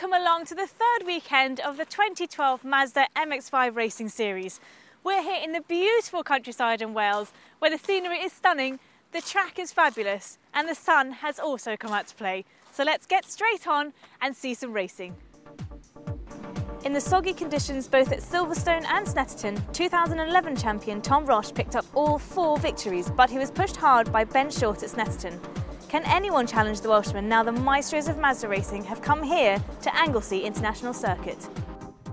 welcome along to the third weekend of the 2012 Mazda MX5 racing series. We're here in the beautiful countryside in Wales, where the scenery is stunning, the track is fabulous, and the sun has also come out to play. So let's get straight on and see some racing. In the soggy conditions both at Silverstone and Snetterton, 2011 champion Tom Roche picked up all 4 victories, but he was pushed hard by Ben Short at Snetterton. Can anyone challenge the Welshman now the maestros of Mazda racing have come here to Anglesey International Circuit?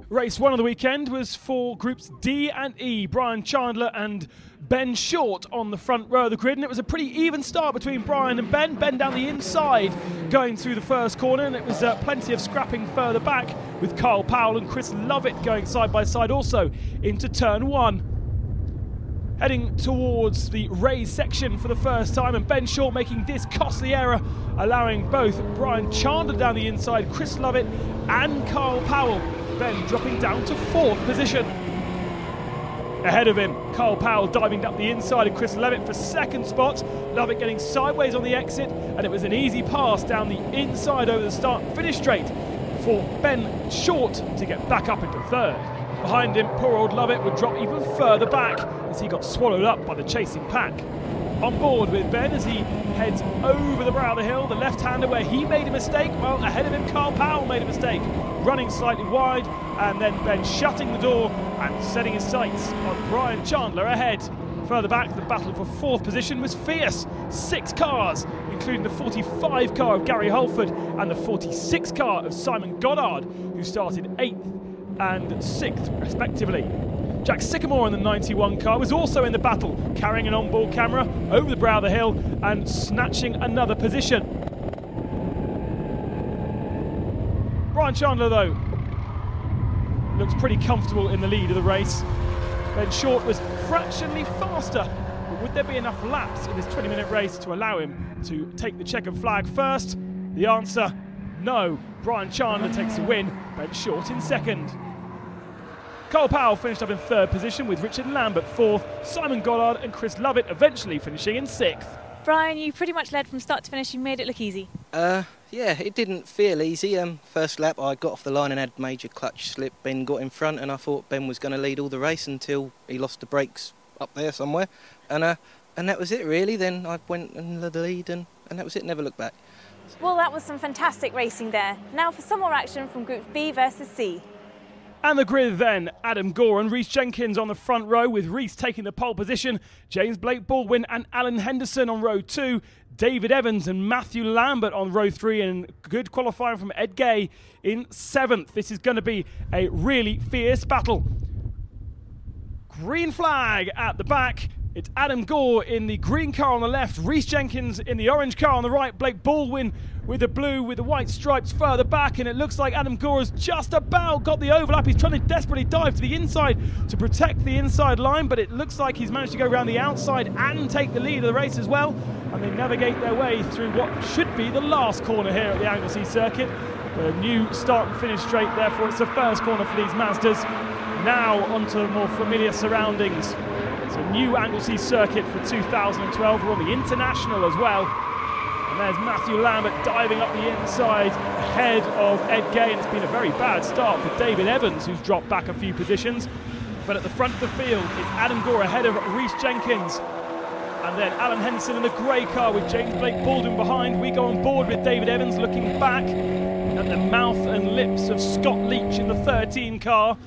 Race 1 of the weekend was for groups D and E, Brian Chandler and Ben Short on the front row of the grid, and it was a pretty even start between Brian and Ben. Ben down the inside going through the first corner, and it was plenty of scrapping further back with Carl Powell and Chris Lovett going side by side also into turn 1. Heading towards the raised section for the first time, and Ben Short making this costly error, allowing both Brian Chandler down the inside, Chris Lovett and Carl Powell. Ben dropping down to 4th position. Ahead of him, Carl Powell diving up the inside of Chris Lovett for 2nd spot. Lovett getting sideways on the exit, and it was an easy pass down the inside over the start and finish straight for Ben Short to get back up into 3rd. Behind him, poor old Lovett would drop even further back as he got swallowed up by the chasing pack. On board with Ben as he heads over the brow of the hill, the left-hander where he made a mistake. Well, ahead of him, Carl Powell made a mistake, running slightly wide, and then Ben shutting the door and setting his sights on Brian Chandler ahead. Further back, the battle for 4th position was fierce. 6 cars, including the 45 car of Gary Holford and the 46 car of Simon Goddard, who started 8th and 6th respectively. Jack Sycamore in the 91 car was also in the battle, carrying an onboard camera over the brow of the hill and snatching another position. Brian Chandler, though, looks pretty comfortable in the lead of the race. Ben Short was fractionally faster, but would there be enough laps in this 20-minute race to allow him to take the checkered flag first? The answer, no. Brian Chandler takes the win, Ben Short in 2nd. Carl Powell finished up in 3rd position with Richard Lambert 4th, Simon Goddard and Chris Lovett eventually finishing in 6th. Brian, you pretty much led from start to finish. You made it look easy. Yeah, it didn't feel easy. First lap I got off the line and had major clutch slip. Ben got in front and I thought Ben was going to lead all the race until he lost the brakes up there somewhere. And that was it really. Then I went in the lead and that was it, never looked back. Well, that was some fantastic racing there. Now for some more action from Groups B versus C. And the grid then, Adam Gore and Rhys Jenkins on the front row, with Rhys taking the pole position, James Blake Baldwin and Alan Henderson on row 2, David Evans and Matthew Lambert on row 3, and good qualifying from Ed Gay in 7th. This is going to be a really fierce battle. Green flag at the back. It's Adam Gore in the green car on the left, Rhys Jenkins in the orange car on the right, Blake Baldwin with the blue with the white stripes further back, and it looks like Adam Gore has just about got the overlap. He's trying to desperately dive to the inside to protect the inside line, but it looks like he's managed to go around the outside and take the lead of the race as well, and they navigate their way through what should be the last corner here at the Anglesey circuit. A new start and finish straight, therefore it's the first corner for these Mazdas. Now onto more familiar surroundings. It's a new Anglesey circuit for 2012. We're on the International as well. And there's Matthew Lambert diving up the inside ahead of Ed Gay, and it's been a very bad start for David Evans, who's dropped back a few positions. But at the front of the field, it's Adam Gore ahead of Rhys Jenkins. And then Alan Henderson in the grey car with James Blake Baldwin behind. We go on board with David Evans looking back at the mouth and lips of Scott Leach in the 13 car.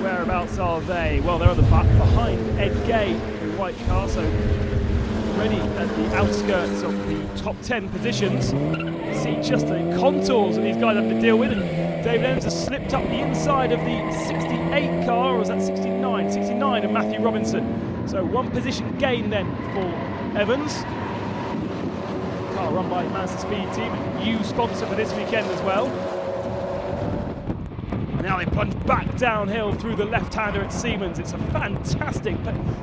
Whereabouts are they? Well, they're on the back behind Ed Gay in the white car, so already at the outskirts of the top 10 positions. You see just the contours that these guys have to deal with, and David Evans has slipped up the inside of the 68 car, or is that 69? 69 of Matthew Robinson. So 1 position gain then for Evans. Car run by Mazda Speed Team, a new sponsor for this weekend as well. Now they plunge back downhill through the left-hander at Siemens. It's a fantastic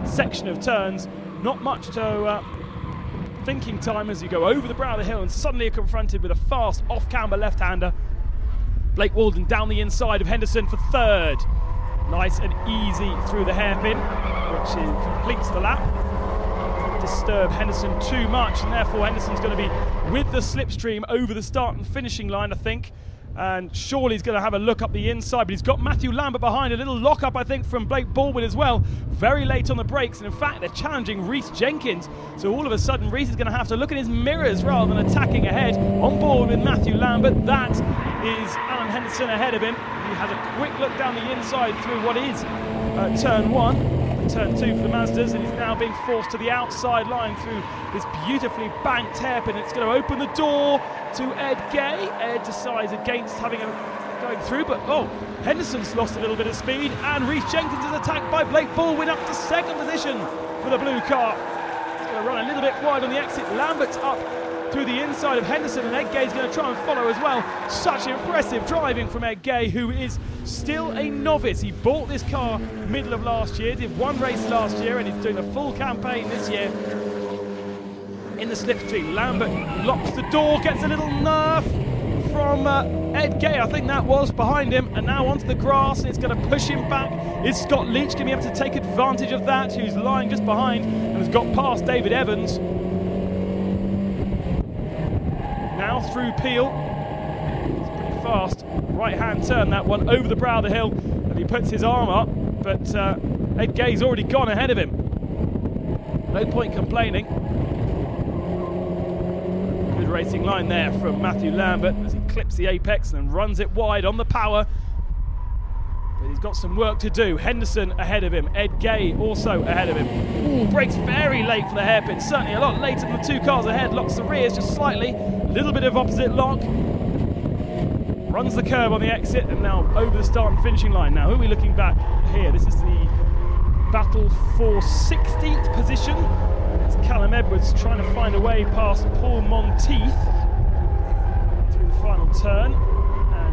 section of turns. Not much to thinking time as you go over the brow of the hill and suddenly are confronted with a fast off-camber left-hander. Blake Walden down the inside of Henderson for 3rd. Nice and easy through the hairpin, which completes the lap. disturb Henderson too much, and therefore Henderson's going to be with the slipstream over the start and finishing line, I think. And surely he's going to have a look up the inside, but he's got Matthew Lambert behind. A little lock-up, I think, from Blake Baldwin as well. Very late on the brakes, and in fact, they're challenging Rhys Jenkins. So all of a sudden, Rhys is going to have to look in his mirrors rather than attacking ahead. On board with Matthew Lambert, that is Alan Henderson ahead of him. He has a quick look down the inside through what is turn 1. Turn 2 for the Mazdas, and he's now being forced to the outside line through this beautifully banked hairpin. It's going to open the door to Ed Gay. Ed decides against having going through, but Henderson's lost a little bit of speed, and Rhys Jenkins is attacked by Blake Baldwin up to second position for the blue car. It's going to run a little bit wide on the exit. Lambert's up through the inside of Henderson, and Ed Gay's going to try and follow as well. Such impressive driving from Ed Gay, who is still a novice. He bought this car middle of last year, did one race last year, and he's doing a full campaign this year in the slipstream. Lambert locks the door, gets a little nerf from Ed Gay, I think that was, behind him, and now onto the grass, and it's going to push him back. Is Scott Leach going to be able to take advantage of that, who's lying just behind and has got past David Evans? Now through Peel, it's pretty fast, right-hand turn that one, over the brow of the hill, and he puts his arm up, but Ed Gay's already gone ahead of him. No point complaining. Good racing line there from Matthew Lambert as he clips the apex and runs it wide on the power. But he's got some work to do. Henderson ahead of him, Ed Gay also ahead of him. Ooh, brakes very late for the hairpin, certainly a lot later than the two cars ahead. Locks the rears just slightly, a little bit of opposite lock. Runs the curb on the exit, and now over the start and finishing line. Now, who are we looking back here? This is the battle for 16th position. It's Callum Edwards trying to find a way past Paul Monteith through the final turn.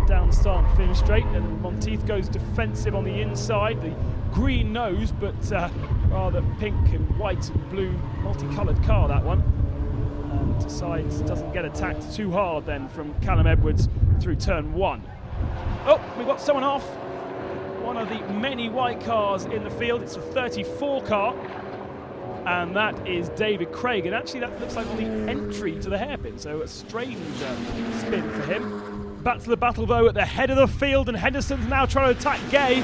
Down the start and finish straight, and Monteith goes defensive on the inside. The green nose, but rather pink and white and blue multicoloured car, that one. And decides doesn't get attacked too hard then from Callum Edwards through turn 1. Oh, we've got someone off. One of the many white cars in the field. It's a 34 car, and that is David Craig. And actually that looks like on the entry to the hairpin, so a strange spin for him. Back to the battle though at the head of the field, and Henderson's now trying to attack Gay.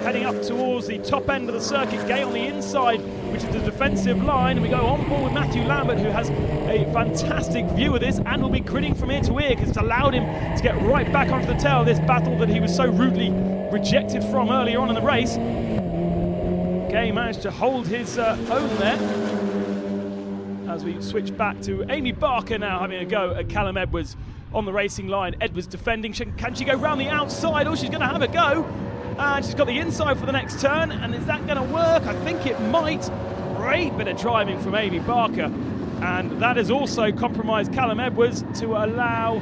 Heading up towards the top end of the circuit, Gay on the inside, which is the defensive line, and we go on board with Matthew Lambert, who has a fantastic view of this and will be grinning from ear to ear because it's allowed him to get right back onto the tail of this battle that he was so rudely rejected from earlier on in the race. Gay managed to hold his own there. As we switch back to Amy Barker now having a go at Callum Edwards on the racing line. Edwards defending. Can she go round the outside? Oh, she's going to have a go. And she's got the inside for the next turn. And is that going to work? I think it might. Great bit of driving from Amy Barker. And that has also compromised Callum Edwards to allow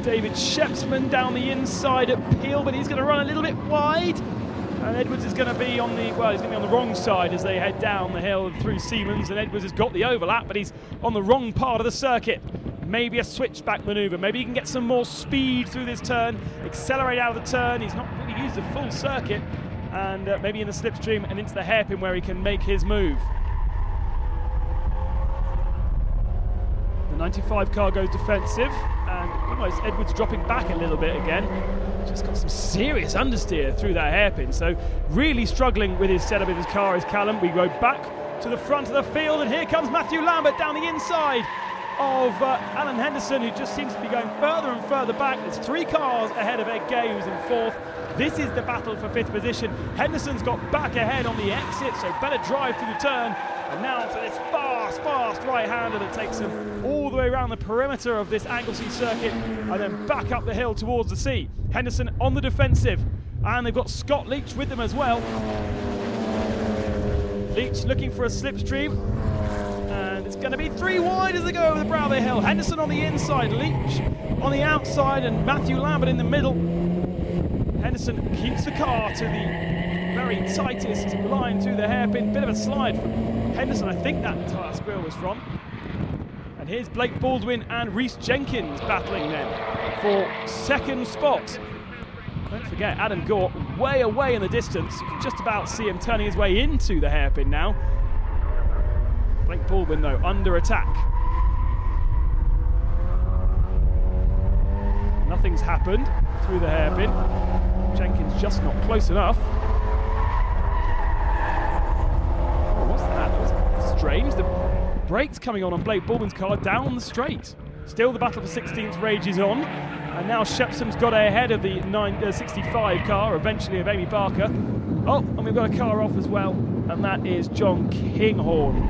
David Shepsman down the inside at Peel, but he's going to run a little bit wide. And Edwards is going to be on the, well, he's going to be on the wrong side as they head down the hill through Siemens, and Edwards has got the overlap, but he's on the wrong part of the circuit. Maybe a switchback manoeuvre. Maybe he can get some more speed through this turn, accelerate out of the turn. He's not really used the full circuit, and maybe in the slipstream and into the hairpin where he can make his move. The 95 car goes defensive, and almost Edwards dropping back a little bit again. Just got some serious understeer through that hairpin, so really struggling with his setup in his car is Callum. We go back to the front of the field, and here comes Matthew Lambert down the inside of Alan Henderson, who just seems to be going further and further back. There's 3 cars ahead of Ed Gay, who's in 4th. This is the battle for 5th position. Henderson's got back ahead on the exit, so better drive through the turn. And now to this fast right-hander that takes him all the way around the perimeter of this Anglesey circuit and then back up the hill towards the sea. Henderson on the defensive, and they've got Scott Leach with them as well. Leach looking for a slipstream, and it's going to be 3 wide as they go over the brow of the hill. Henderson on the inside, Leach on the outside, and Matthew Lambert in the middle. Henderson keeps the car to the very tightest line through the hairpin. Bit of a slide from Henderson, I think that tyre squirrel was from. And here's Blake Baldwin and Rhys Jenkins battling then for 2nd spot. Don't forget, Adam Gore way away in the distance. You can just about see him turning his way into the hairpin now. Blake Baldwin, though, under attack. Nothing's happened through the hairpin. Jenkins just not close enough. Oh, what's that? That was strange. The brakes coming on Blake Baldwin's car down the straight. Still the battle for 16th rages on. And now Shepsom's got ahead of the 65 car, eventually of Amy Barker. Oh, and we've got a car off as well, and that is John Kinghorn.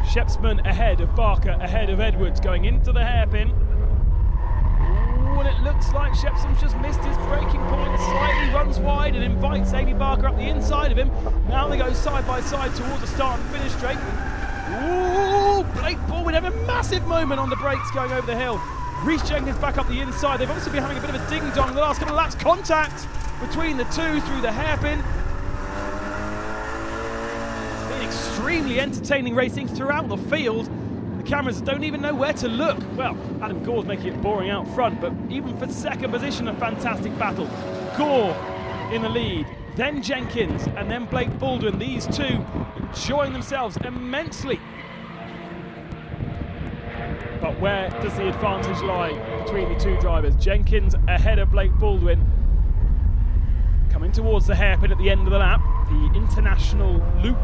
Shepsman ahead of Barker, ahead of Edwards, going into the hairpin. Ooh, and it looks like Shepsom's just missed his braking point, slightly runs wide and invites Amy Barker up the inside of him. Now they go side by side towards the start and finish straight. Ooh, Blake Baldwin having a massive moment on the brakes going over the hill. Rhys Jenkins back up the inside. They've obviously been having a bit of a ding-dong the last couple of laps. Contact between the two through the hairpin. It's been extremely entertaining racing throughout the field. The cameras don't even know where to look. Well, Adam Gore's making it boring out front, but even for second position, a fantastic battle. Gore in the lead, then Jenkins, and then Blake Baldwin. These two enjoying themselves immensely. But where does the advantage lie between the two drivers? Jenkins ahead of Blake Baldwin. Coming towards the hairpin at the end of the lap. The international loop,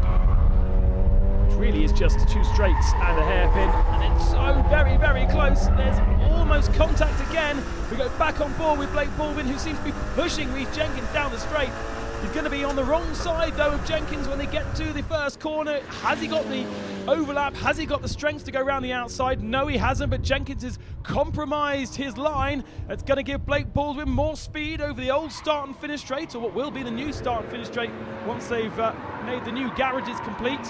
which really is just two straights and a hairpin. And it's so very, very close. There's almost contact again. We go back on board with Blake Baldwin, who seems to be pushing Rhys Jenkins down the straight. He's going to be on the wrong side, though, of Jenkins when they get to the first corner. Has he got the overlap? Has he got the strength to go around the outside? No, he hasn't, but Jenkins has compromised his line. It's going to give Blake Baldwin more speed over the old start and finish straight, or what will be the new start and finish straight once they've made the new garages complete.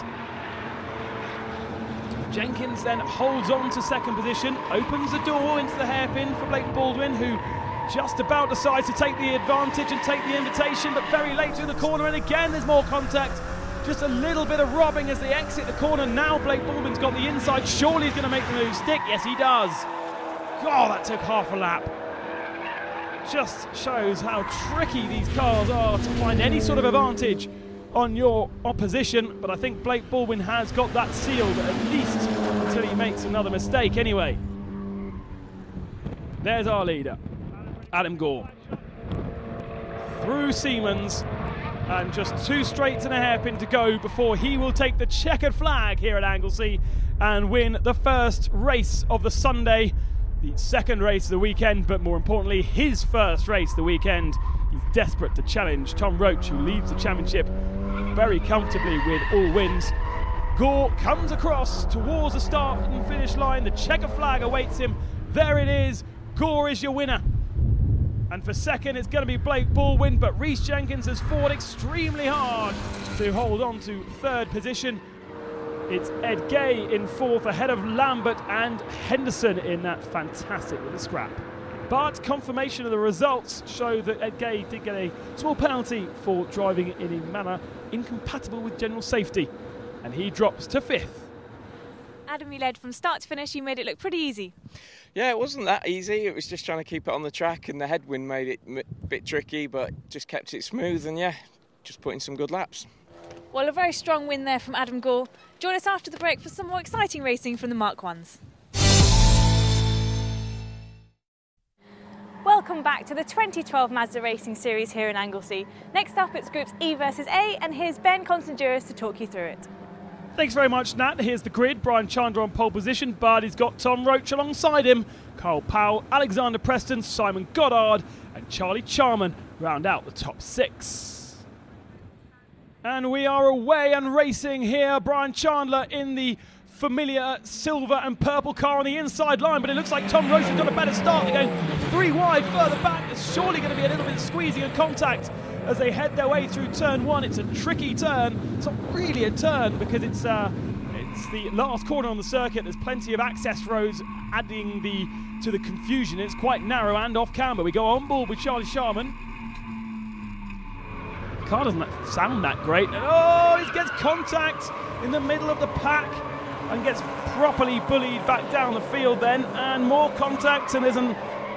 Jenkins then holds on to second position, opens the door into the hairpin for Blake Baldwin, who just about decides to take the advantage and take the invitation, but very late through the corner, and again there's more contact. Just a little bit of robbing as they exit the corner. Now Blake Baldwin's got the inside. Surely he's going to make the move stick. Yes, he does. Oh, that took half a lap. Just shows how tricky these cars are to find any sort of advantage on your opposition, but I think Blake Baldwin has got that sealed, at least until he makes another mistake anyway. There's our leader, Adam Gore. Through Siemens, and just two straights and a hairpin to go before he will take the checkered flag here at Anglesey and win the first race of the Sunday, the second race of the weekend, but more importantly, his first race of the weekend. He's desperate to challenge Tom Roach, who leads the championship very comfortably with all wins. Gore comes across towards the start and finish line. The checkered flag awaits him. There it is. Gore is your winner. And for second, it's going to be Blake Baldwin, but Rhys Jenkins has fought extremely hard to hold on to third position. It's Ed Gay in fourth, ahead of Lambert and Henderson in that fantastic little scrap. But confirmation of the results show that Ed Gay did get a small penalty for driving in a manner incompatible with general safety, and he drops to fifth. Adam, you led from start to finish. You made it look pretty easy. Yeah, it wasn't that easy. It was just trying to keep it on the track, and the headwind made it a bit tricky, but just kept it smooth, and yeah, just put in some good laps. Well, a very strong win there from Adam Gore. Join us after the break for some more exciting racing from the Mark 1s. Welcome back to the 2012 Mazda Racing Series here in Anglesey. Next up, it's Groups E versus A, and here's Ben Constanduris to talk you through it. Thanks very much, Nat. Here's the grid. Brian Chandler on pole position, but he's got Tom Roach alongside him. Carl Powell, Alexander Preston, Simon Goddard and Charlie Charman round out the top six. And we are away and racing here. Brian Chandler in the familiar silver and purple car on the inside line, but it looks like Tom Roach has got a better start. They're going three wide further back. There's surely going to be a little bit of squeezing and contact as they head their way through turn one. It's a tricky turn. It's not really a turn because it's the last corner on the circuit. There's plenty of access roads adding to the confusion. It's quite narrow and off camber. We go on board with Charlie Sharman. The car doesn't sound that great. Oh, he gets contact in the middle of the pack and gets properly bullied back down the field then, and more contact, and there's a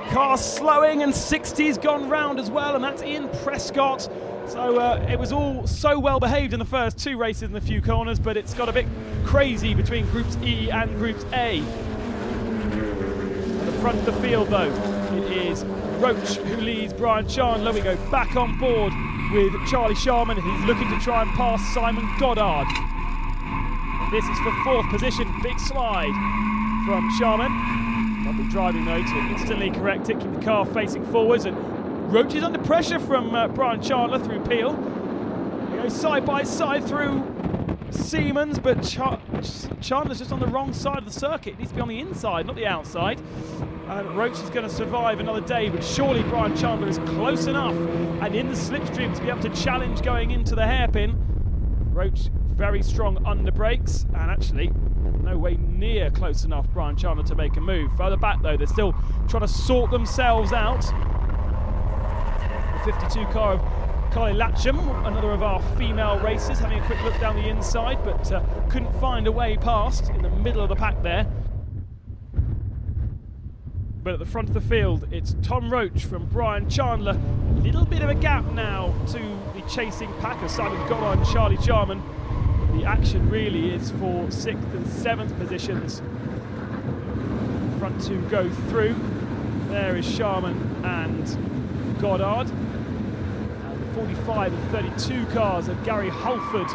car slowing, and 60's gone round as well, and that's Ian Prescott So it was all so well behaved in the first 2 races in the few corners, but it's got a bit crazy between Groups E and Groups A. At the front of the field, though, it is Roach who leads Brian Chandler. We go back on board with Charlie Sharman. He's looking to try and pass Simon Goddard. This is for 4th position. Big slide from Sharman. Lovely driving though to instantly correct it, keep the car facing forwards, and Roach is under pressure from Brian Chandler through Peel. They go side by side through Siemens, but Chandler's just on the wrong side of the circuit. It needs to be on the inside, not the outside. And Roach is going to survive another day, but surely Brian Chandler is close enough and in the slipstream to be able to challenge going into the hairpin. Roach very strong under brakes, and actually no way near close enough Brian Chandler to make a move. Further back though, they're still trying to sort themselves out. The 52 car of Kylie Latcham, another of our female racers, having a quick look down the inside, but couldn't find a way past in the middle of the pack there. But at the front of the field, it's Tom Roach from Brian Chandler. A little bit of a gap now to the chasing pack of Simon Goddard and Charlie Sharman. The action really is for 6th and 7th positions. The front 2 go through. There is Sharman and Goddard. And the 45 and 32 cars of Gary Hulford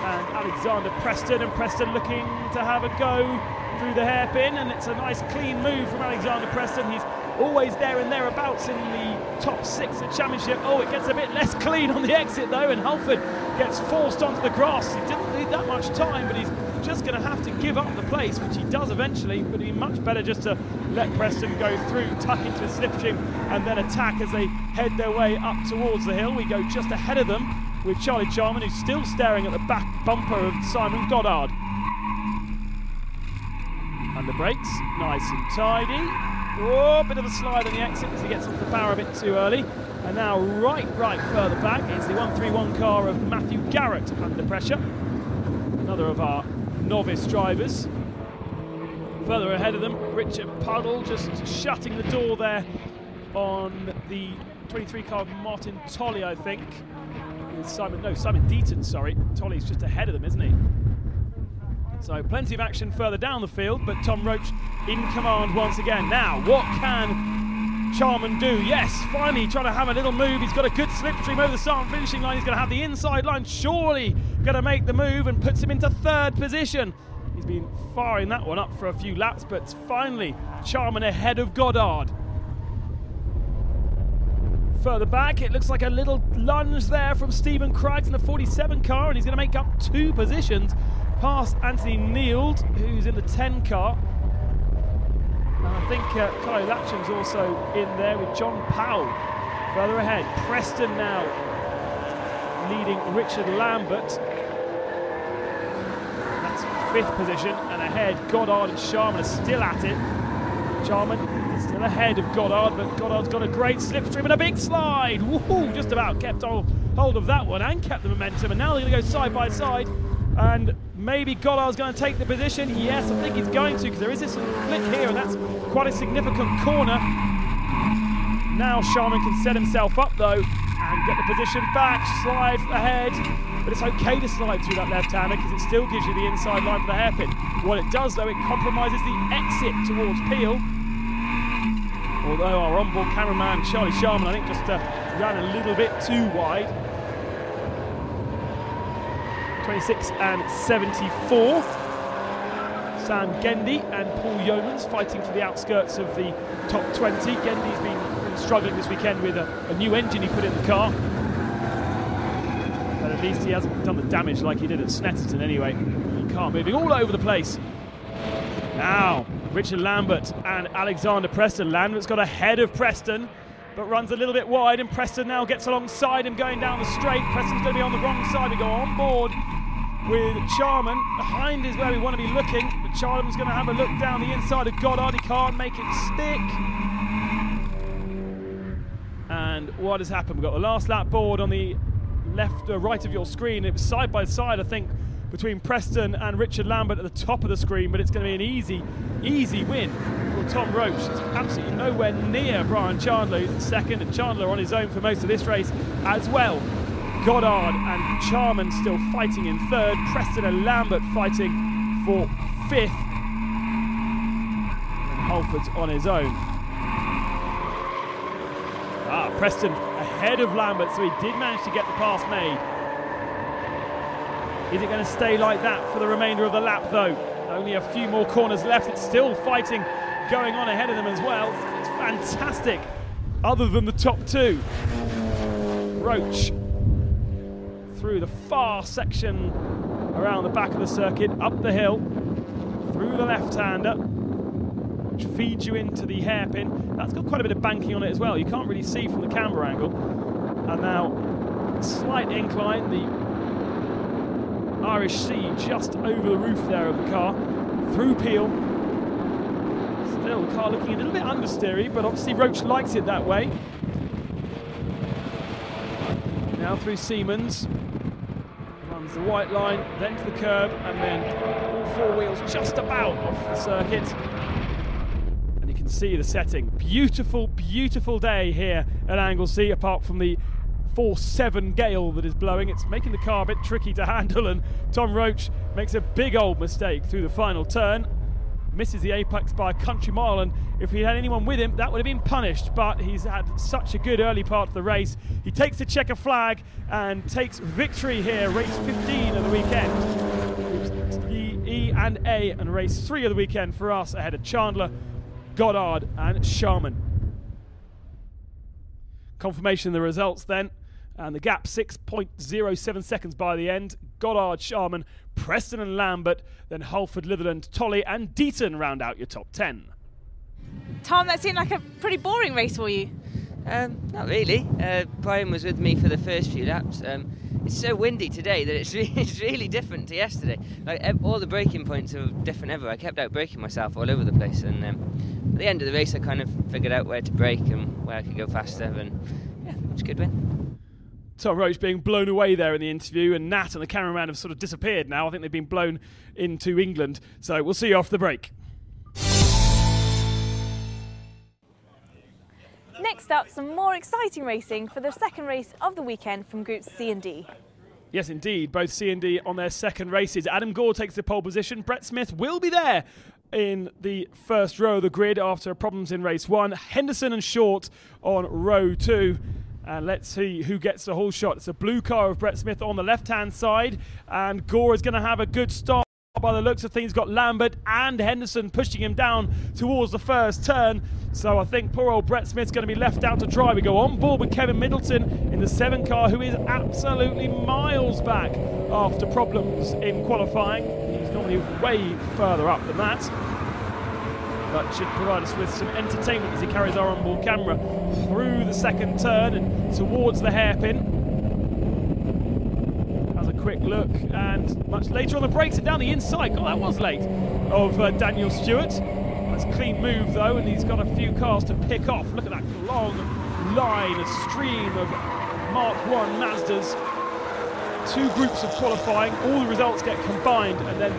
and Alexander Preston. And Preston looking to have a go through the hairpin, and it's a nice clean move from Alexander Preston. He's always there and thereabouts in the top 6 of the championship. Oh, it gets a bit less clean on the exit though, and Hulford gets forced onto the grass. He didn't need that much time, but he's just going to have to give up the place, which he does eventually, but it'd be much better just to let Preston go through, tuck into a slipstream, and then attack as they head their way up towards the hill. We go just ahead of them with Charlie Sharman, who's still staring at the back bumper of Simon Goddard. And the brakes, nice and tidy. Oh, bit of a slide on the exit as he gets off the power a bit too early. And now right further back is the 131 car of Matthew Garrett under pressure. Another of our novice drivers. Further ahead of them, Richard Puddle just shutting the door there on the 23 car of Martin Tolley, I think. With Simon Deaton, sorry. Tolley's just ahead of them, isn't he? So plenty of action further down the field, but Tom Roach in command once again. Now, what can Sharman do? Yes, finally trying to have a little move. He's got a good slipstream over the start and finishing line. He's going to have the inside line, surely going to make the move, and puts him into 3rd position. He's been firing that one up for a few laps, but finally Sharman ahead of Goddard. Further back, it looks like a little lunge there from Stephen Craggs in the 47 car, and he's going to make up 2 positions past Anthony Neild, who's in the 10 car. And I think Kylie Latcham's also in there with John Powell. Further ahead, Preston now leading Richard Lambert. That's 5th position, and ahead Goddard and Sharman are still at it. Sharman is still ahead of Goddard, but Goddard's got a great slipstream and a big slide. Woohoo! Just about kept hold of that one and kept the momentum, and now they're going to go side by side. And maybe Goddard's going to take the position. Yes, I think he's going to, because there is this little flick here, and that's quite a significant corner. Now Sharman can set himself up, though, and get the position back, slide ahead. But it's okay to slide through that left-hander, because it still gives you the inside line for the hairpin. What it does, though, it compromises the exit towards Peel. Although our onboard cameraman, Charlie Sharman, I think just ran a little bit too wide. 26 and 74. Sam Gendy and Paul Yeomans fighting for the outskirts of the top 20. Gendy's been really struggling this weekend with a new engine he put in the car. But at least he hasn't done the damage like he did at Snetterton anyway. The car moving all over the place. Now, Richard Lambert and Alexander Preston. Lambert's got ahead of Preston, but runs a little bit wide, and Preston now gets alongside him going down the straight. Preston's going to be on the wrong side. We go on board with Sharman. Behind is where we want to be looking, but Sharman's going to have a look down the inside of Goddard. He can't make it stick. And what has happened? We've got the last lap board on the left or right of your screen. It was side by side, I think, between Preston and Richard Lambert at the top of the screen, but it's going to be an easy win for Tom Roach is absolutely nowhere near Brian Chandler, who's in second, and Chandler on his own for most of this race as well. Goddard and Charman still fighting in third, Preston and Lambert fighting for fifth, and Halford's on his own. Preston ahead of Lambert, so he did manage to get the pass made. Is it going to stay like that for the remainder of the lap though? Only a few more corners left. It's still fighting going on ahead of them as well. It's fantastic, other than the top two. Roach through the far section around the back of the circuit, up the hill, through the left-hander, which feeds you into the hairpin. That's got quite a bit of banking on it as well. You can't really see from the camera angle. And now, slight incline, the Irish Sea just over the roof there of the car, through Peel. Still, the car looking a little bit understeery, but obviously Roach likes it that way. Now through Siemens, runs the white line, then to the curb, and then all four wheels just about off the circuit. And you can see the setting. Beautiful, beautiful day here at Anglesey, apart from the 4-7 gale that is blowing. It's making the car a bit tricky to handle, and Tom Roach makes a big old mistake through the final turn. Misses the apex by a country mile, and if he had anyone with him, that would have been punished, but he's had such a good early part of the race. He takes the checker flag and takes victory here, race 15 of the weekend. E and A, and race 3 of the weekend for us, ahead of Chandler, Goddard and Sharman. Confirmation of the results then, and the gap 6.07 seconds by the end. Goddard, Sharman, Preston and Lambert, then Halford, Litherland, Tolley and Deaton round out your top 10. Tom, that seemed like a pretty boring race for you. Not really. Brian was with me for the first few laps. It's so windy today that it's really different to yesterday. Like all the braking points are different ever. I kept out braking myself all over the place, and at the end of the race I kind of figured out where to brake and where I could go faster, and yeah, it was a good win. Tom Roach being blown away there in the interview, and Nat and the cameraman have sort of disappeared now. I think they've been blown into England. So we'll see you after the break. Next up, some more exciting racing for the second race of the weekend from Groups C and D. Yes, indeed. Both C and D on their second races. Adam Gore takes the pole position. Brett Smith will be there in the first row of the grid after problems in race 1. Henderson and Short on row 2. And let's see who gets the whole shot. It's a blue car of Brett Smith on the left-hand side. And Gore is going to have a good start by the looks of things. Got Lambert and Henderson pushing him down towards the first turn. So I think poor old Brett Smith's going to be left out to dry. We go on board with Kevin Middleton in the 7 car, who is absolutely miles back after problems in qualifying. He's normally way further up than that, but should provide us with some entertainment as he carries our onboard camera through the second turn and towards the hairpin. Has a quick look, and much later on the brakes and down the inside. God, that was late, of Daniel Stewart. That's a clean move though, and he's got a few cars to pick off. Look at that long line, a stream of Mark 1 Mazdas. 2 groups of qualifying, all the results get combined, and then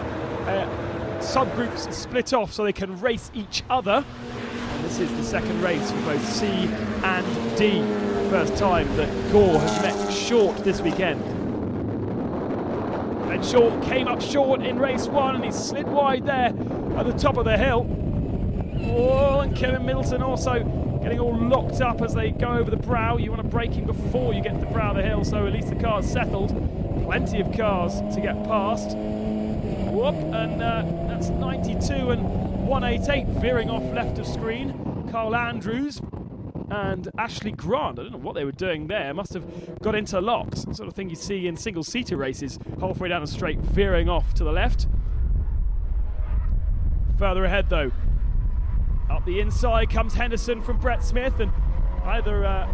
subgroups split off so they can race each other. And this is the second race for both C and D. First time that Gore has met Short this weekend. And Short came up short in race 1, and he slid wide there at the top of the hill. Oh, and Kevin Middleton also getting all locked up as they go over the brow. You want to brake him before you get to the brow of the hill, so at least the car's settled. Plenty of cars to get past. Whoop, and that's 92 and 188 veering off left of screen. Carl Andrews and Ashley Grant, I don't know what they were doing there, must have got interlocked. Sort of thing you see in single-seater races, halfway down the straight, veering off to the left. Further ahead though, up the inside comes Henderson from Brett Smith, and either, I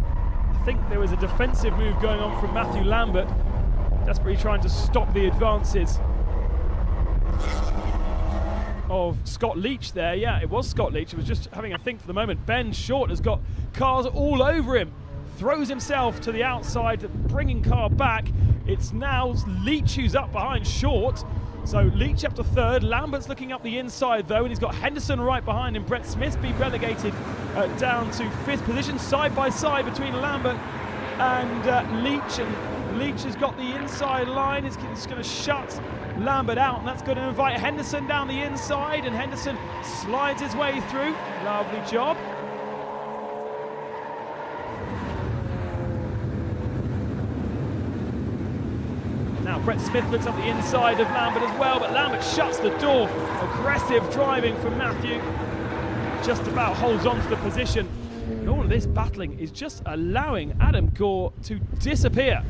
think there was a defensive move going on from Matthew Lambert, desperately trying to stop the advances of Scott Leach there. Yeah, it was Scott Leach. It was just having a think for the moment. Ben Short has got cars all over him. Throws himself to the outside, bringing car back. It's now Leach who's up behind Short. So Leach up to third. Lambert's looking up the inside though, and he's got Henderson right behind him. Brett Smith being relegated down to 5th position, side by side between Lambert and Leach. And Leach has got the inside line. He's going to shut Lambert out, and that's going to invite Henderson down the inside, and Henderson slides his way through. Lovely job. Now Brett Smith looks up the inside of Lambert as well, but Lambert shuts the door. Aggressive driving from Matthew. Just about holds on to the position. And all of this battling is just allowing Adam Gore to disappear.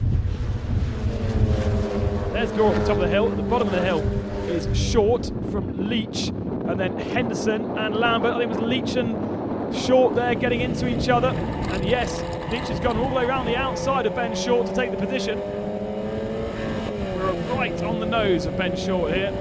There's Gore at the top of the hill. At the bottom of the hill is Short from Leach, and then Henderson and Lambert. I think it was Leach and Short there getting into each other. And yes, Leach has gone all the way around the outside of Ben Short to take the position. We're right on the nose of Ben Short here.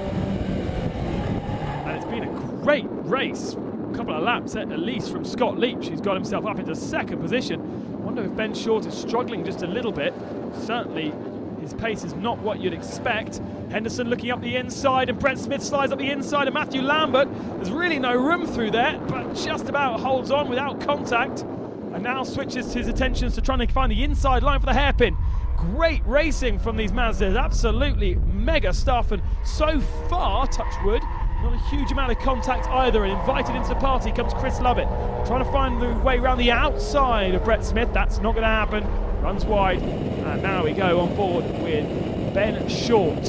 And it's been a great race. A couple of laps at least from Scott Leach, who's got himself up into 2nd position. I wonder if Ben Short is struggling just a little bit. Certainly his pace is not what you'd expect. Henderson looking up the inside, and Brett Smith slides up the inside, and Matthew Lambert, there's really no room through there, but just about holds on without contact, and now switches his attentions to trying to find the inside line for the hairpin. Great racing from these Mazdas, absolutely mega stuff, and so far, touch wood, not a huge amount of contact either, and invited into the party comes Chris Lovett, trying to find the way around the outside of Brett Smith. That's not going to happen. Runs wide, and now we go on board with Ben Short.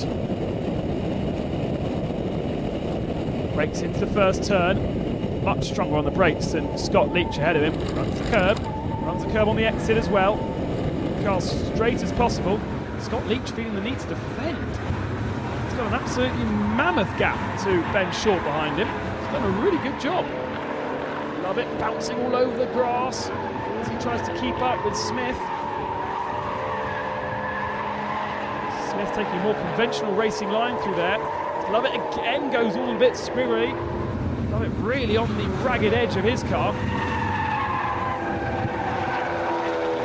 Brakes into the first turn, much stronger on the brakes than Scott Leach ahead of him. Runs the curb on the exit as well. Car straight as possible. Scott Leach feeling the need to defend. He's got an absolutely mammoth gap to Ben Short behind him. He's done a really good job. Love it, bouncing all over the grass as he tries to keep up with Smith. Smith taking a more conventional racing line through there. Love it again, goes all a bit squiggly. Love it really on the ragged edge of his car.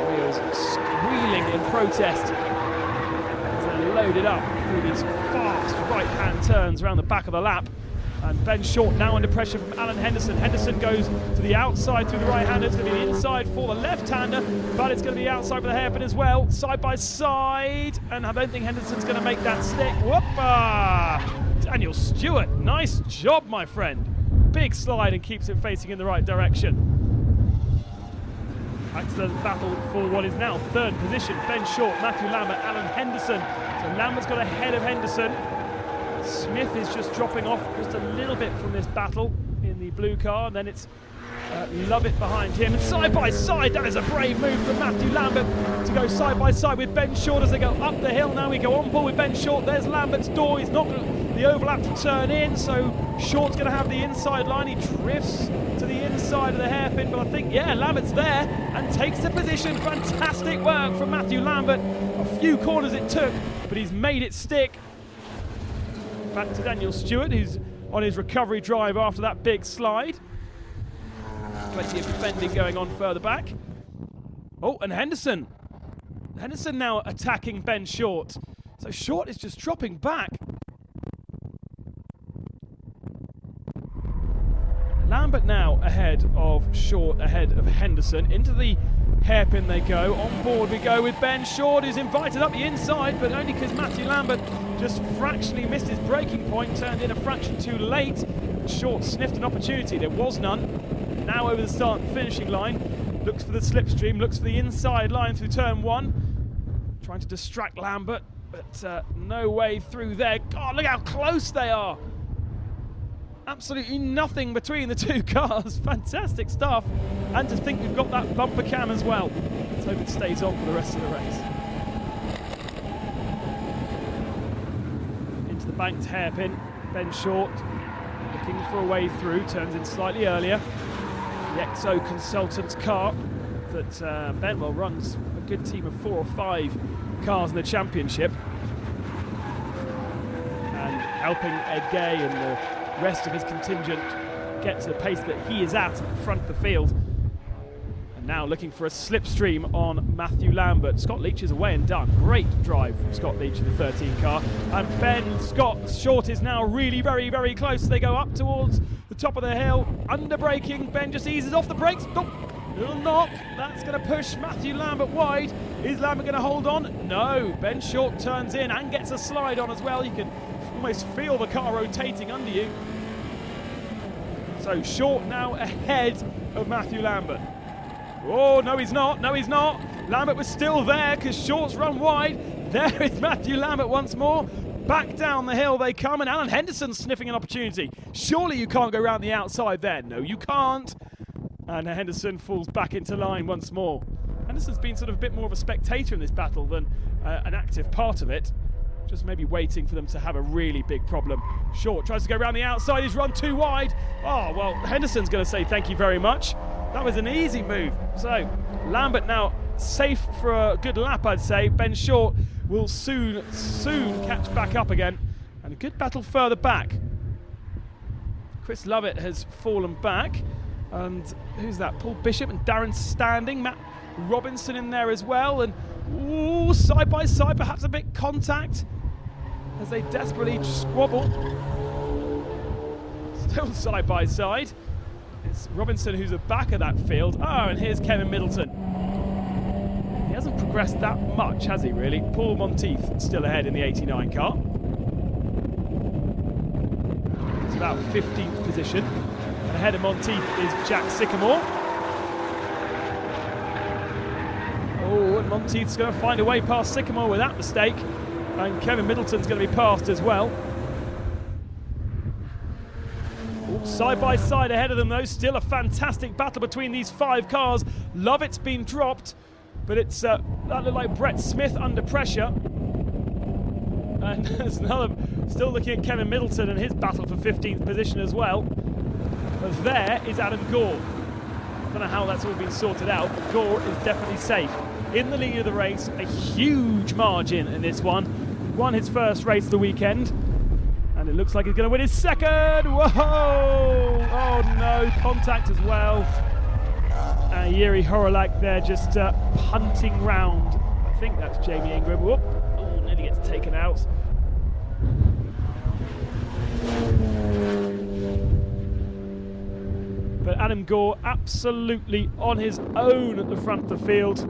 Wheels squealing in protest as they're loaded up through these fast right-hand turns around the back of the lap. And Ben Short now under pressure from Alan Henderson. Henderson goes to the outside through the right-hander. It's going to be the inside for the left-hander, but it's going to be outside for the hairpin as well. Side by side, and I don't think Henderson's going to make that stick. Whoopa! Daniel Stewart, nice job, my friend. Big slide and keeps it facing in the right direction. Back to the battle for what is now 3rd position. Ben Short, Matthew Lambert, Alan Henderson. So Lambert's got ahead of Henderson. Smith is just dropping off just a little bit from this battle in the blue car, and then it's Lovett behind him. And side by side, that is a brave move from Matthew Lambert to go side by side with Ben Short as they go up the hill. Now we go on board with Ben Short. There's Lambert's door. He's not got the overlap to turn in, so Short's going to have the inside line. He drifts to the inside of the hairpin, but I think, yeah, Lambert's there and takes the position. Fantastic work from Matthew Lambert. A few corners it took, but he's made it stick. Back to Daniel Stewart, who's on his recovery drive after that big slide. Plenty of defending going on further back. Oh, and Henderson. Henderson now attacking Ben Short. So Short is just dropping back. Lambert now ahead of Short, ahead of Henderson. Into the hairpin they go. On board we go with Ben Short, who's invited up the inside, but only because Matthew Lambert just fractionally missed his braking point, turned in a fraction too late. Short sniffed an opportunity, there was none. Now over the start and finishing line, looks for the slipstream, looks for the inside line through turn 1. Trying to distract Lambert, but no way through there. God, look how close they are. Absolutely nothing between the two cars. Fantastic stuff. And to think we've got that bumper cam as well. Let's hope it stays on for the rest of the race. Into the banked hairpin. Ben Short looking for a way through. Turns in slightly earlier. The XO Consultants car that Benwell runs a good team of 4 or 5 cars in the championship. And helping Ed Gay and the rest of his contingent get to the pace that he is at the front of the field. And now looking for a slipstream on Matthew Lambert. Scott Leach is away and done. Great drive from Scott Leach in the 13 car. And Ben Scott Short is now really very, very close. They go up towards the top of the hill. Under braking. Ben just eases off the brakes. Nope. Little knock. That's going to push Matthew Lambert wide. Is Lambert going to hold on? No. Ben Short turns in and gets a slide on as well. You can almost feel the car rotating under you. So Short now ahead of Matthew Lambert. Oh, no, he's not. No, he's not. Lambert was still there because Short's run wide. There is Matthew Lambert once more. Back down the hill they come, and Alan Henderson's sniffing an opportunity. Surely you can't go around the outside there. No, you can't. And Henderson falls back into line once more. Henderson's been sort of a bit more of a spectator in this battle than an active part of it. Just maybe waiting for them to have a really big problem. Short tries to go around the outside. He's run too wide. Oh, well, Henderson's going to say thank you very much. That was an easy move. So Lambert now safe for a good lap, I'd say. Ben Short will soon catch back up again. And a good battle further back. Chris Lovett has fallen back. And who's that? Paul Bishop and Darren Standing. Matt Robinson in there as well. And ooh, side by side, perhaps a bit contact as they desperately squabble. Still side by side. It's Robinson who's at the back of that field. Oh, and here's Kevin Middleton. He hasn't progressed that much, has he, really? Paul Monteith still ahead in the 89 car. It's about 15th position. And ahead of Monteith is Jack Sycamore. Oh, and Monteith's going to find a way past Sycamore with that mistake. And Kevin Middleton's going to be passed as well. Side by side ahead of them though, still a fantastic battle between these 5 cars. Lovett's been dropped, but it's that looked like Brett Smith under pressure. And there's another, still looking at Kevin Middleton and his battle for 15th position as well. But there is Adam Gore. I don't know how that's all been sorted out, but Gore is definitely safe. In the lead of the race, a huge margin in this one. Won his first race of the weekend. And it looks like he's going to win his second. Whoa! Oh no, contact as well. Jiri Horolak there just punting round. I think that's Jamie Ingram. Whoop! Oh, nearly gets taken out. But Adam Gore absolutely on his own at the front of the field.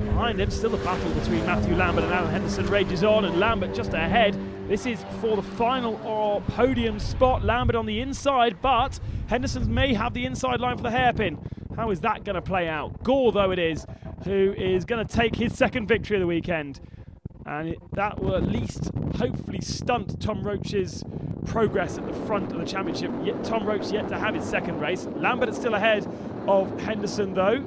Behind him, still a battle between Matthew Lambert and Alan Henderson rages on, and Lambert just ahead. This is for the final podium spot. Lambert on the inside, but Henderson may have the inside line for the hairpin. How is that going to play out? Gore, though it is, who is going to take his second victory of the weekend. And that will at least hopefully stunt Tom Roach's progress at the front of the championship. Yet Tom Roach yet to have his second race. Lambert is still ahead of Henderson, though.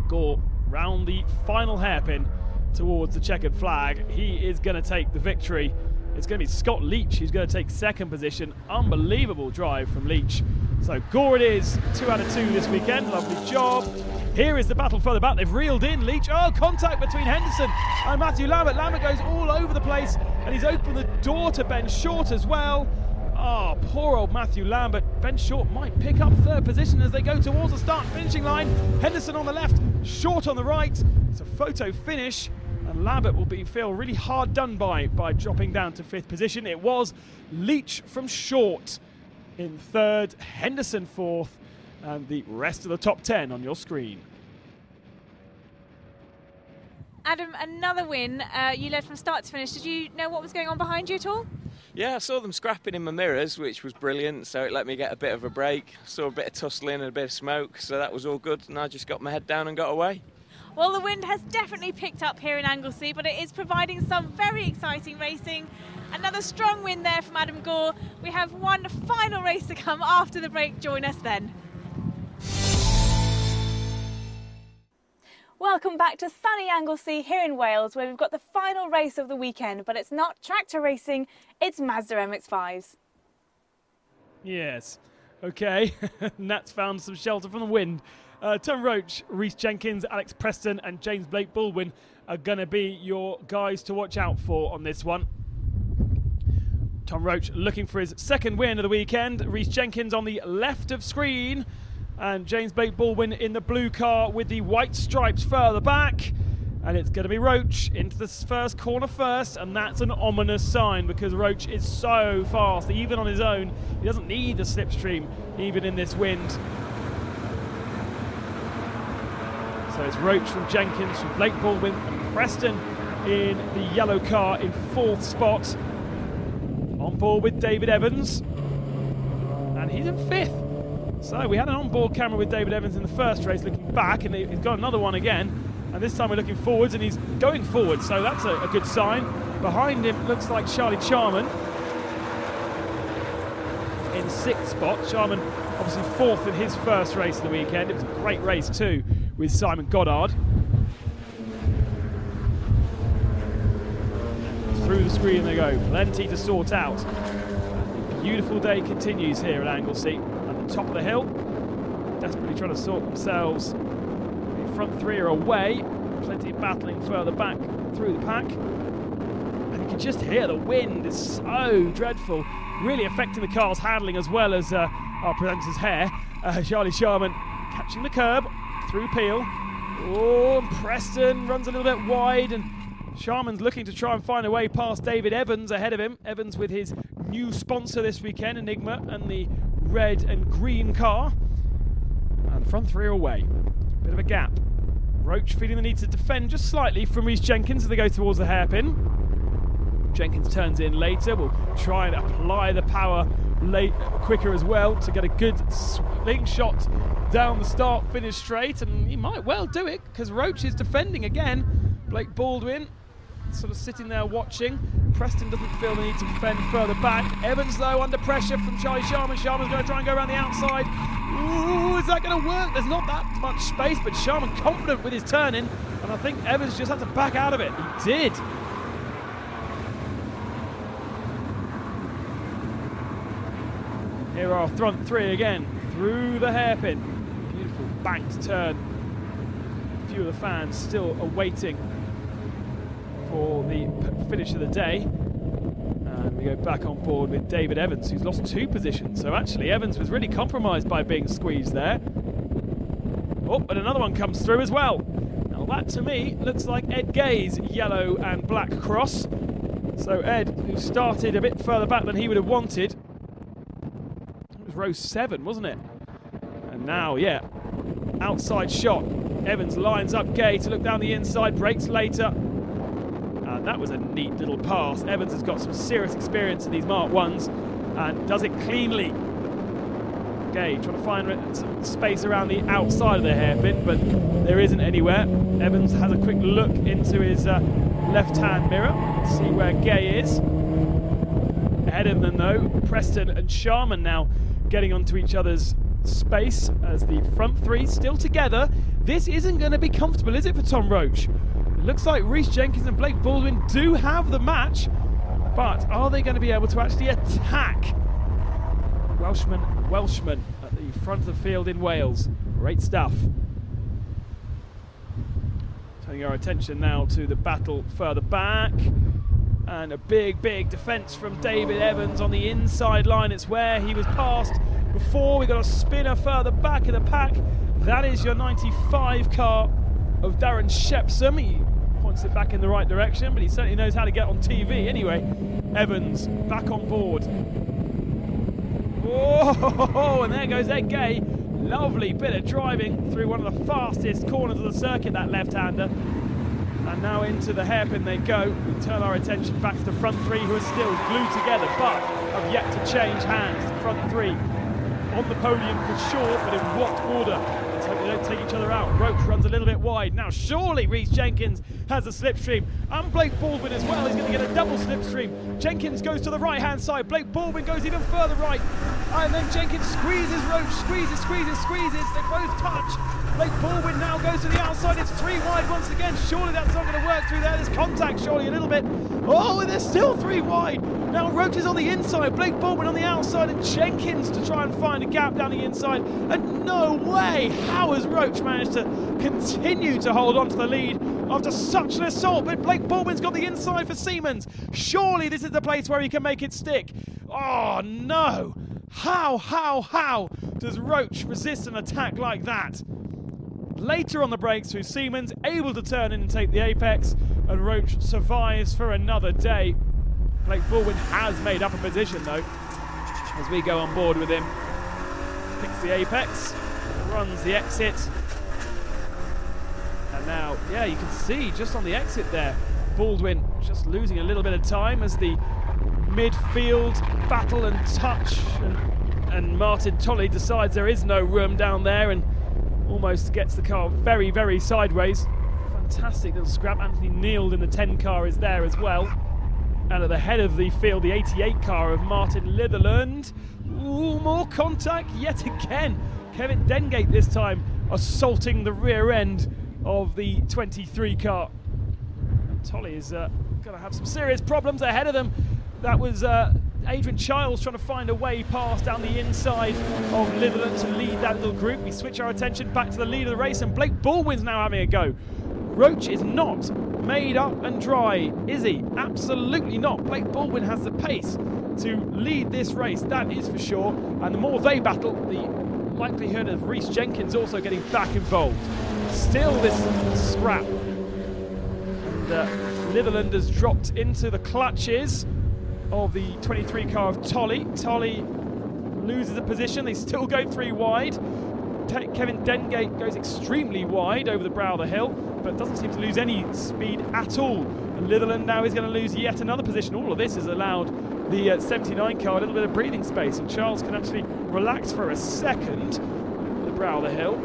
Gore round the final hairpin towards the checkered flag. He is going to take the victory. It's going to be Scott Leach who's going to take second position. Unbelievable drive from Leach. So Gore it is, 2 out of 2 this weekend. Lovely job. Here is the battle further back. They've reeled in Leach. Oh, contact between Henderson and Matthew Lambert. Lambert goes all over the place and he's opened the door to Ben Short as well. Oh, poor old Matthew Lambert. Ben Short might pick up third position as they go towards the start finishing line. Henderson on the left, Short on the right. It's a photo finish, and Lambert will feel really hard done by dropping down to 5th position. It was Leach from Short in 3rd, Henderson 4th, and the rest of the top 10 on your screen. Adam, another win. You led from start to finish. Did you know what was going on behind you at all? Yeah, I saw them scrapping in my mirrors, which was brilliant, so it let me get a bit of a break. Saw a bit of tussling and a bit of smoke, so that was all good, and I just got my head down and got away. Well, the wind has definitely picked up here in Anglesey, but it is providing some very exciting racing. Another strong win there from Adam Gore. We have one final race to come after the break. Join us then. Welcome back to sunny Anglesey here in Wales, where we've got the final race of the weekend, but it's not tractor racing, it's Mazda MX5s. Yes, okay, Nat's found some shelter from the wind. Tom Roach, Rhys Jenkins, Alex Preston and James Blake Baldwin are going to be your guys to watch out for on this one. Tom Roach looking for his second win of the weekend. Rhys Jenkins on the left of screen, and James Blake Baldwin in the blue car with the white stripes further back. And it's going to be Roach into the first corner first, and that's an ominous sign because Roach is so fast. Even on his own, he doesn't need the slipstream, even in this wind. So it's Roach from Jenkins, from Blake Baldwin, and Preston in the yellow car in 4th spot. On board with David Evans, and he's in 5th. So we had an onboard camera with David Evans in the first race looking back, and he's got another one again. And this time we're looking forwards, and he's going forward, so that's a good sign. Behind him looks like Charlie Charman in 6th spot. Charman obviously 4th in his first race of the weekend. It was a great race too with Simon Goddard. Through the screen they go, plenty to sort out. The beautiful day continues here at Anglesey at the top of the hill. Desperately trying to sort themselves. Front 3 are away, plenty of battling further back through the pack. And you can just hear the wind is so dreadful, really affecting the car's handling as well as our presenter's hair. Charlie Charman catching the curb through Peel. Oh, and Preston runs a little bit wide, and Charman's looking to try and find a way past David Evans ahead of him. Evans with his new sponsor this weekend, Enigma, and the red and green car. And the front 3 are away. Bit of a gap. Roach feeling the need to defend just slightly from Rhys Jenkins as they go towards the hairpin. Jenkins turns in later. We'll try and apply the power quicker as well to get a good swing shot down the start-finish straight, and he might well do it because Roach is defending again. Blake Baldwin sort of sitting there watching. Preston doesn't feel the need to defend further back. Evans, though, under pressure from Charlie Charman. Charman's going to try and go around the outside. Ooh, is that going to work? There's not that much space, but Charman confident with his turn-in, and I think Evans just had to back out of it. He did. Here are front 3 again, through the hairpin. Beautiful banked turn. A few of the fans still awaiting for the finish of the day. And we go back on board with David Evans, who's lost 2 positions. So actually Evans was really compromised by being squeezed there. Oh, and another one comes through as well. Now that to me looks like Ed Gay's yellow and black cross. So Ed, who started a bit further back than he would have wanted. It was row 7, wasn't it? And now, yeah, outside shot. Evans lines up Gay to look down the inside, brakes later. And that was a neat little pass. Evans has got some serious experience in these Mark 1s and does it cleanly. Gay trying to find some space around the outside of the hairpin, but there isn't anywhere. Evans has a quick look into his left-hand mirror, see where Gay is. Ahead of them, though, Preston and Charman now getting onto each other's space as the front 3 still together. This isn't going to be comfortable, is it, for Tom Roach? Looks like Rhys Jenkins and Blake Baldwin do have the match, but are they going to be able to actually attack Welshman at the front of the field in Wales? Great stuff. Turning our attention now to the battle further back, and a big defence from David Evans on the inside line. It's where he was passed before. We got a spinner further back in the pack. That is your 95 car of Darren Shepsome. He points it back in the right direction, but he certainly knows how to get on TV. Anyway, Evans back on board. Oh, and there goes Ed Gay. Lovely bit of driving through one of the fastest corners of the circuit, that left-hander. And now into the hairpin they go. We turn our attention back to the front 3, who are still glued together, but have yet to change hands. The front 3 on the podium for sure, but in what order? Let's hope they don't take each other out. Roach runs a little bit wide. Now surely Rhys Jenkins has a slipstream, and Blake Baldwin as well. He's going to get a double slipstream. Jenkins goes to the right-hand side. Blake Baldwin goes even further right. And then Jenkins squeezes Roach, squeezes. They both touch. Blake Baldwin now goes to the outside. It's 3 wide once again. Surely that's not going to work through there. There's contact surely a little bit. Oh, and there's still 3 wide. Now Roach is on the inside, Blake Baldwin on the outside, and Jenkins to try and find a gap down the inside. And no way! How has Roach managed to continue to hold on to the lead after such an assault, but Blake Baldwin's got the inside for Siemens. Surely this is the place where he can make it stick. Oh no! How does Roach resist an attack like that? Later on the brakes through Siemens, able to turn in and take the apex, and Roach survives for another day. Blake Baldwin has made up a position though, as we go on board with him. Picks the apex, runs the exit. And now, yeah, you can see just on the exit there, Baldwin just losing a little bit of time as the midfield battle and touch, and Martin Tolley decides there is no room down there and almost gets the car very, very sideways. Fantastic little scrap. Anthony Neild in the 10 car is there as well. And at the head of the field, the 88 car of Martin Litherland. Ooh, more contact yet again. Kevin Dengate this time assaulting the rear end of the 23 car. Tolley is going to have some serious problems ahead of them. That was Adrian Childs trying to find a way past down the inside of Litherland to lead that little group. We switch our attention back to the lead of the race, and Blake Baldwin's now having a go. Roach is not made up and dry, is he? Absolutely not. Blake Baldwin has the pace to lead this race, that is for sure. And the more they battle, the likelihood of Rhys Jenkins also getting back involved. Still this scrap. And Litherland has dropped into the clutches of the 23 car of Tolley. Tolley loses a position. They still go 3 wide. Kevin Dengate goes extremely wide over the brow of the hill, but doesn't seem to lose any speed at all. And Litherland now is going to lose yet another position. All of this has allowed the 79 car a little bit of breathing space, and Charles can actually relax for a second over the brow of the hill.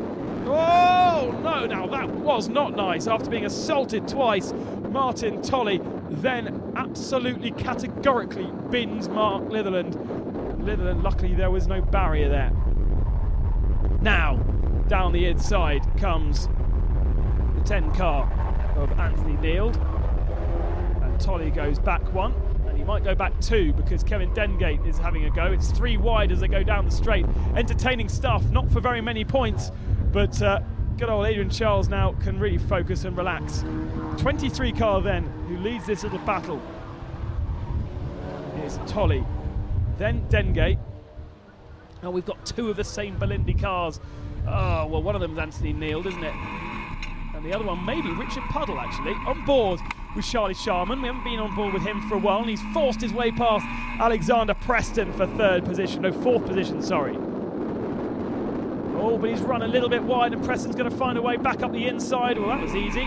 Oh no, now that was not nice. After being assaulted twice, Martin Tolley then absolutely categorically bins Mark Litherland. Litherland, luckily there was no barrier there. Now, down the inside comes the 10 car of Anthony Neild. And Tolley goes back 1, and he might go back 2 because Kevin Dengate is having a go. It's 3 wide as they go down the straight. Entertaining stuff, not for very many points, but good old Adrian Charles now can really focus and relax. 23 car then, who leads this little battle, is Tolley, then Dengate. Oh, we've got 2 of the same Belindi cars. Oh, well, one of them's Anthony Neild, isn't it? And the other one may be Richard Puddle, actually, on board with Charlie Sharman. We haven't been on board with him for a while, and he's forced his way past Alexander Preston for 3rd position. No, 4th position, sorry. Oh, but he's run a little bit wide, and Preston's going to find a way back up the inside. Well, that was easy.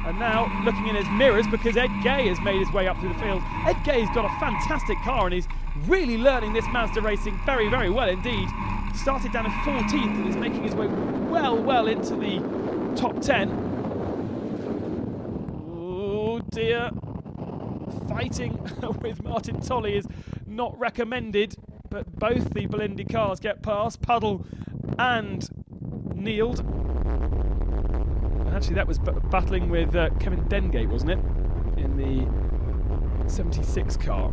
And now looking in his mirrors because Ed Gay has made his way up through the field. Ed Gay's got a fantastic car and he's really learning this Mazda racing very, very well indeed. Started down in 14th and is making his way well into the top 10. Oh dear. Fighting with Martin Tolley is not recommended, but both the Belindi cars get past, Puddle and Neild. Actually, that was battling with Kevin Dengate, wasn't it? In the 76 car.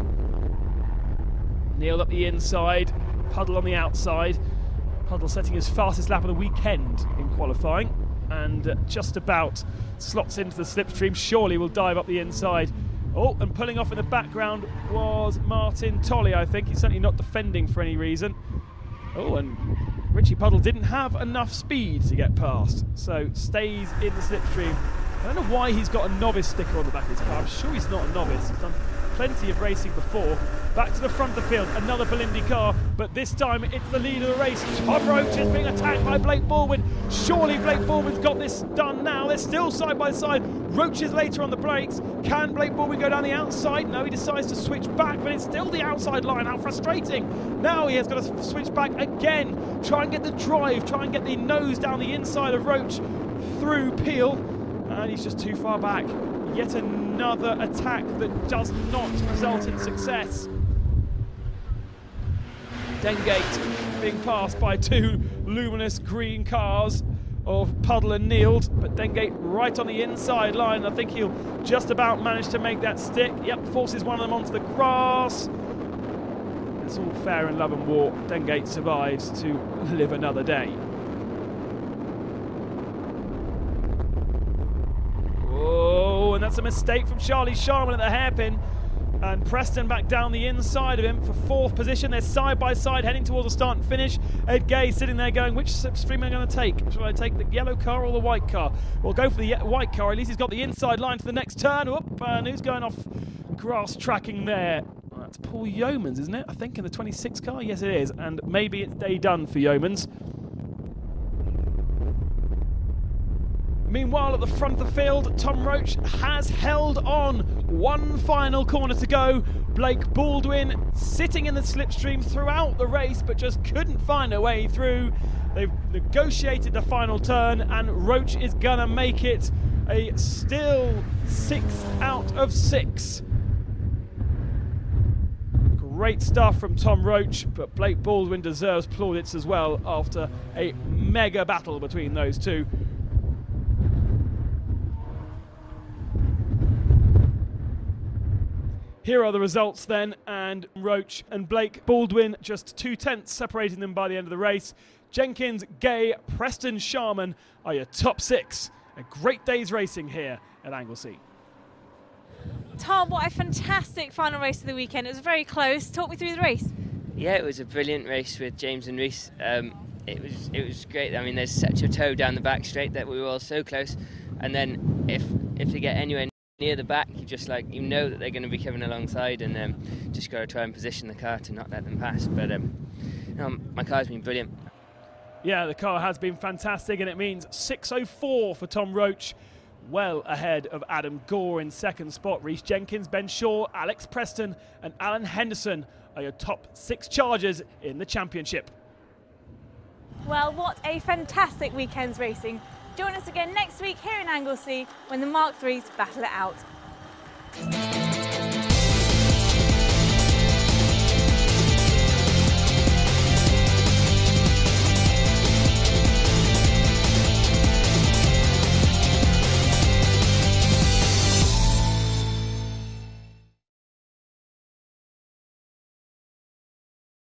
Neild up the inside, Puddle on the outside. Puddle setting his fastest lap of the weekend in qualifying, and just about slots into the slipstream. Surely will dive up the inside. Oh, and pulling off in the background was Martin Tolley, I think. He's certainly not defending for any reason. Oh, and Richie Puddle didn't have enough speed to get past, so stays in the slipstream. I don't know why he's got a novice sticker on the back of his car. I'm sure he's not a novice. He's done plenty of racing before. Back to the front of the field, another Belindi car, but this time it's the lead of the race. Todd Roach is being attacked by Blake Baldwin. Surely Blake Baldwin's got this done now. They're still side by side. Roach is later on the brakes. Can Blake Baldwin go down the outside? No, he decides to switch back, but it's still the outside line. How frustrating. Now he has got to switch back again. Try and get the drive, try and get the nose down the inside of Roach through Peel. And he's just too far back. Yet another attack that does not result in success. Dengate being passed by 2 luminous green cars of Puddle and Neild, but Dengate right on the inside line. I think he'll just about manage to make that stick. Yep, forces one of them onto the grass. It's all fair in love and war. Dengate survives to live another day. That's a mistake from Charlie Sharman at the hairpin. And Preston back down the inside of him for 4th position. They're side by side heading towards the start and finish. Ed Gay sitting there going, which slipstream am I going to take? Shall I take the yellow car or the white car? We'll go for the white car. At least he's got the inside line to the next turn. Whoop, and who's going off grass tracking there? That's Paul Yeomans, isn't it? I think in the 26 car. Yes, it is. And maybe it's day done for Yeomans. Meanwhile, at the front of the field, Tom Roach has held on. One final corner to go. Blake Baldwin sitting in the slipstream throughout the race, but just couldn't find a way through. They've negotiated the final turn, and Roach is gonna make it a still 6 out of 6. Great stuff from Tom Roach, but Blake Baldwin deserves plaudits as well after a mega battle between those two. Here are the results then, and Roach and Blake Baldwin just 2/10 separating them by the end of the race. Jenkins, Gay, Preston, Sharman are your top 6. A great day's racing here at Anglesey. Tom, what a fantastic final race of the weekend. It was very close. Talk me through the race. Yeah, it was a brilliant race with James and Reese. It was great. I mean, there's such a toe down the back straight that we were all so close, and then if they get anywhere near the back, you know that they're going to be coming alongside, and just got to try and position the car to not let them pass. But my car's been brilliant. Yeah, the car has been fantastic, and it means 6:04 for Tom Roach, well ahead of Adam Gore in 2nd spot. Reece Jenkins, Ben Shaw, Alex Preston and Alan Henderson are your top 6 chargers in the championship. Well, what a fantastic weekend's racing. Join us again next week here in Anglesey when the Mark IIIs battle it out.